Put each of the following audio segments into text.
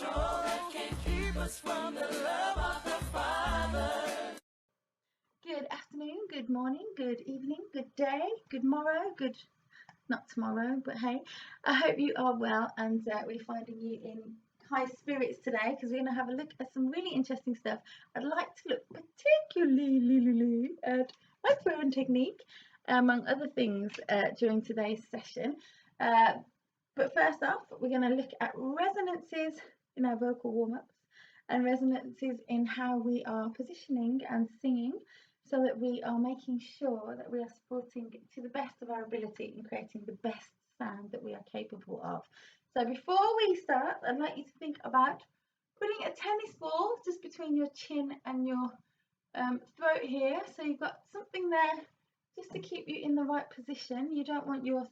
control that can keep us from the love of the Father. Good afternoon, good morning, good evening, good day, good morrow, good, not tomorrow, but hey, I hope you are well and we're finding you in high spirits today because we're going to have a look at some really interesting stuff. I'd like to look particularly at my throwing technique, among other things, during today's session. But first off, we're going to look at resonances in our vocal warm-ups and resonances in how we are positioning and singing, so that we are making sure that we are supporting to the best of our ability in creating the best sound that we are capable of. So before we start, I'd like you to think about putting a tennis ball just between your chin and your throat here. So you've got something there just to keep you in the right position. You don't want your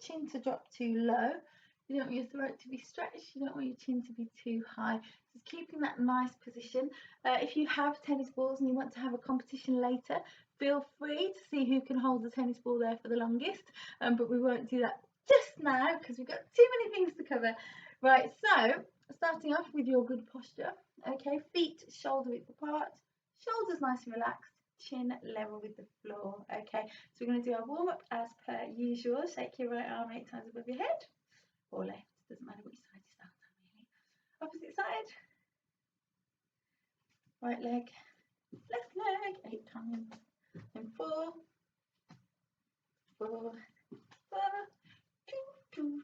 chin to drop too low. You don't want your throat to be stretched. You don't want your chin to be too high. Just keeping that nice position. If you have tennis balls and you want to have a competition later, feel free to see who can hold the tennis ball there for the longest. But we won't do that just now because we've got too many things to cover. Right, so starting off with your good posture. Okay, feet shoulder width apart, shoulders nice and relaxed, chin level with the floor. Okay, so we're going to do our warm up as per usual. Shake your right arm 8 times above your head, or left, doesn't matter which side you start on really. Opposite side, right leg, left leg, 8 times, and 4, 4, 4, 2, 2.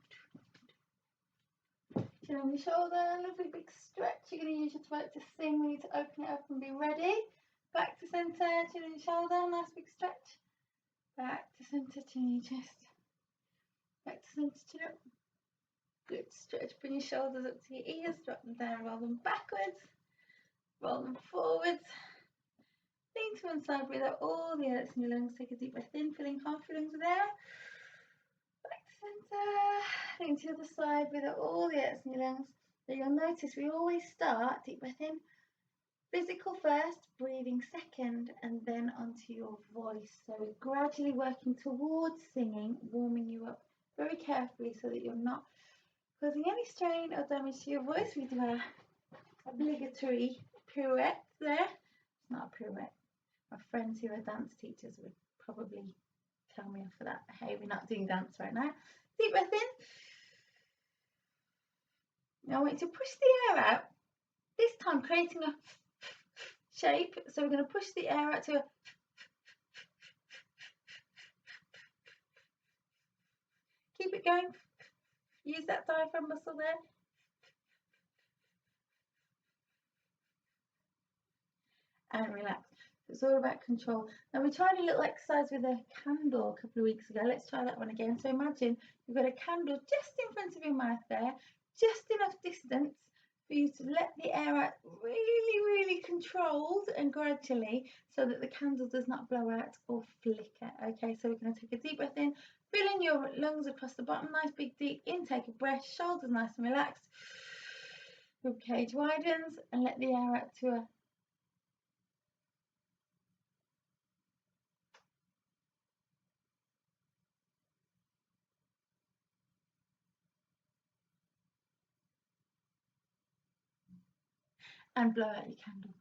Chin on your shoulder, lovely big stretch. You're going to use your throat to sing. We need to open it up and be ready. Back to centre, chin on your shoulder, nice big stretch. Back to centre, chin on your chest. Back to centre, chin up. Good stretch. Bring your shoulders up to your ears, drop them down, roll them backwards, roll them forwards. Lean to one side, breathe out all the air that's in your lungs. Take a deep breath in, filling half your lungs with air. Back to centre. Lean to the other side, breathe out all the air that's in your lungs. So you'll notice we always start, deep breath in, physical first, breathing second, and then onto your voice. So we're gradually working towards singing, warming you up very carefully so that you're not causing any strain or damage to your voice. We do our obligatory pirouette there. It's not a pirouette. My friends who are dance teachers would probably tell me off for that. Hey, we're not doing dance right now. Deep breath in. Now I want you to push the air out, this time creating a shape. So we're going to push the air out to a keep it going. Use that diaphragm muscle there. And relax. So it's all about control. Now we tried a little exercise with a candle a couple of weeks ago. Let's try that one again. So imagine you've got a candle just in front of your mouth there, just enough distance for you to let the air out really controlled and gradually, so that the candle does not blow out or flicker. Okay, so we're going to take a deep breath in, filling your lungs across the bottom, nice big deep intake of breath, shoulders nice and relaxed, rib cage widens, and let the air out to a and blow out your candle.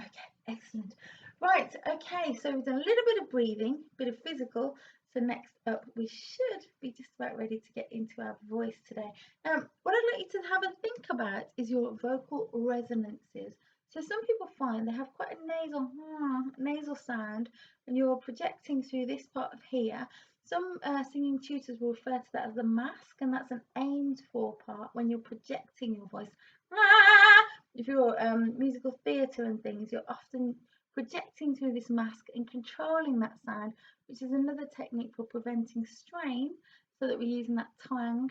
Okay, excellent. Right, okay, so we've done a little bit of breathing, bit of physical. So next up, we should be just about ready to get into our voice today. What I'd like you to have a think about is your vocal resonances. So some people find they have quite a nasal sound, and you're projecting through this part of here. Some singing tutors will refer to that as a mask, and that's an aimed for part when you're projecting your voice. If you're musical theatre and things, you're often projecting through this mask and controlling that sound, which is another technique for preventing strain, so that we're using that twang,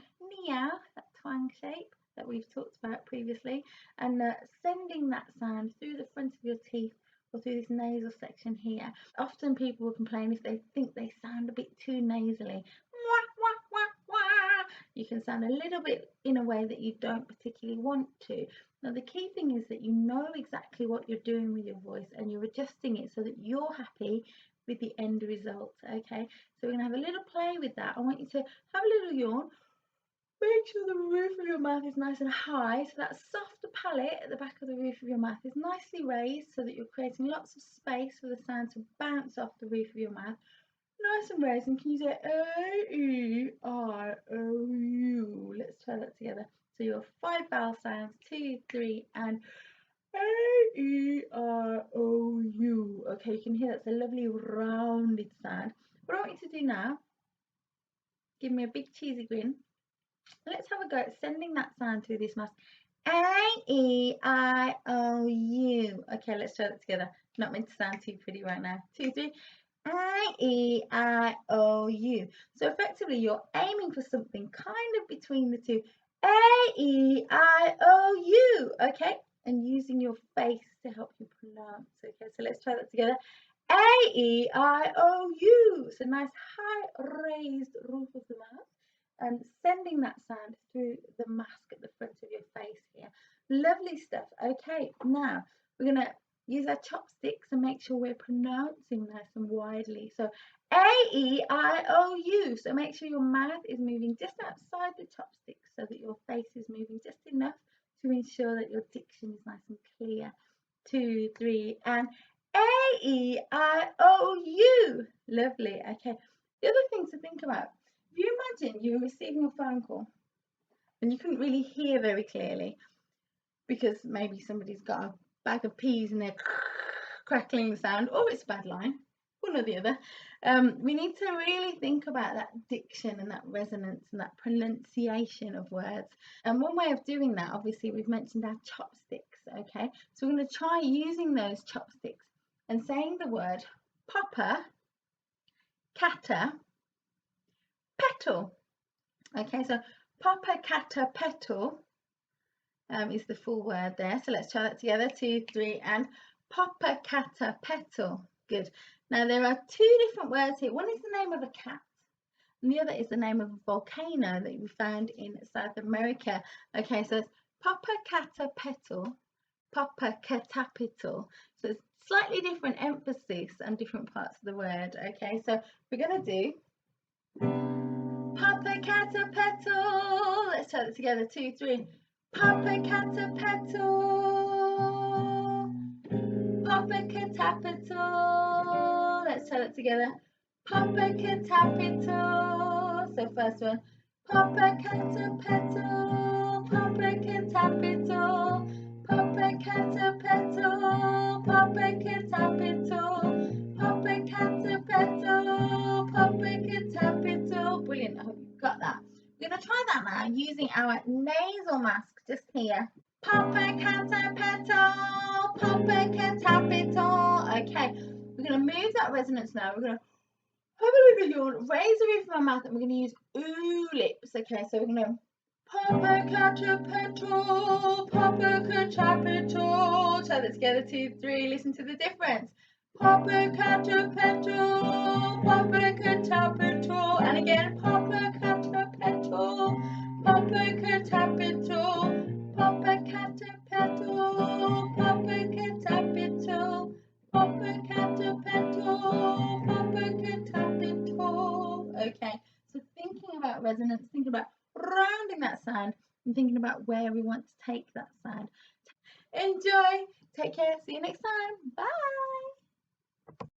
that twang shape that we've talked about previously, and sending that sound through the front of your teeth or through this nasal section here. Often people will complain if they think they sound a bit too nasally. You can sound a little bit in a way that you don't particularly want to. Now the key thing is that you know exactly what you're doing with your voice and you're adjusting it so that you're happy with the end result. Okay, so we're going to have a little play with that. I want you to have a little yawn Make sure the roof of your mouth is nice and high, so that softer palate at the back of the roof of your mouth is nicely raised so that you're creating lots of space for the sound to bounce off the roof of your mouth. Nice and raised. And can you say AEIOU? Let's try that together. So your 5 vowel sounds, 2, 3, and AEIOU. Okay, you can hear that's a lovely rounded sound. What I want you to do now, give me a big cheesy grin. Let's have a go at sending that sound through this mask. AEIOU. Okay, let's try that together. Not meant to sound too pretty right now. 2, 3. AEIOU. So effectively, you're aiming for something kind of between the two. AEIOU. Okay, and using your face to help you pronounce. Okay, so let's try that together. AEIOU. So nice high raised roof of the mouth. And sending that sound through the mask at the front of your face here. Lovely stuff. Okay, now we're going to use our chopsticks and make sure we're pronouncing nice and widely. So AEIOU. So make sure your mouth is moving just outside the chopsticks so that your face is moving just enough to ensure that your diction is nice and clear. 2, 3, and AEIOU. Lovely. Okay. The other thing to think about. If you imagine you were receiving a phone call and you couldn't really hear very clearly because maybe somebody's got a bag of peas and they're crackling the sound, or it's a bad line, one or the other. We need to really think about that diction and that resonance and that pronunciation of words. And one way of doing that, obviously, we've mentioned our chopsticks, okay? So we're going to try using those chopsticks and saying the word Popocatépetl. Okay, so Popocatépetl is the full word there. So let's try that together. 2, 3, and Popocatépetl. Good. Now there are 2 different words here. One is the name of a cat, and the other is the name of a volcano that we found in South America. Okay, so it's Popocatépetl, Popocatépetl. So it's slightly different emphasis on different parts of the word. Okay, so we're going to do Popocatépetl. Let's try that together. 2, 3. Popocatépetl. Popocatépetl. Let's try that together. Popocatépetl. So first one. Popocatépetl. Popocatépetl. Popocatépetl. Popocatépetl. Popocatépetl. Popocatépetl. Brilliant. I hope you got that. We're going to try that now using our nasal mask just here. Popocatépetl. Popocatépetl. Okay, we're going to move that resonance now. We're going to have a little yawn, raise the roof of our mouth, and we're going to use ooh lips. Okay, so we're going to Popocatépetl, Popocatépetl. Try that together. 2, 3. Listen to the difference. Popocatépetl, Popocatépetl, and again Popocatépetl, Popocatépetl, Popocatépetl, Popocatépetl, Popocatépetl, Popocatépetl. Okay, so thinking about resonance, thinking about rounding that sound, and thinking about where we want to take that sound. Enjoy. Take care. See you next time. Bye.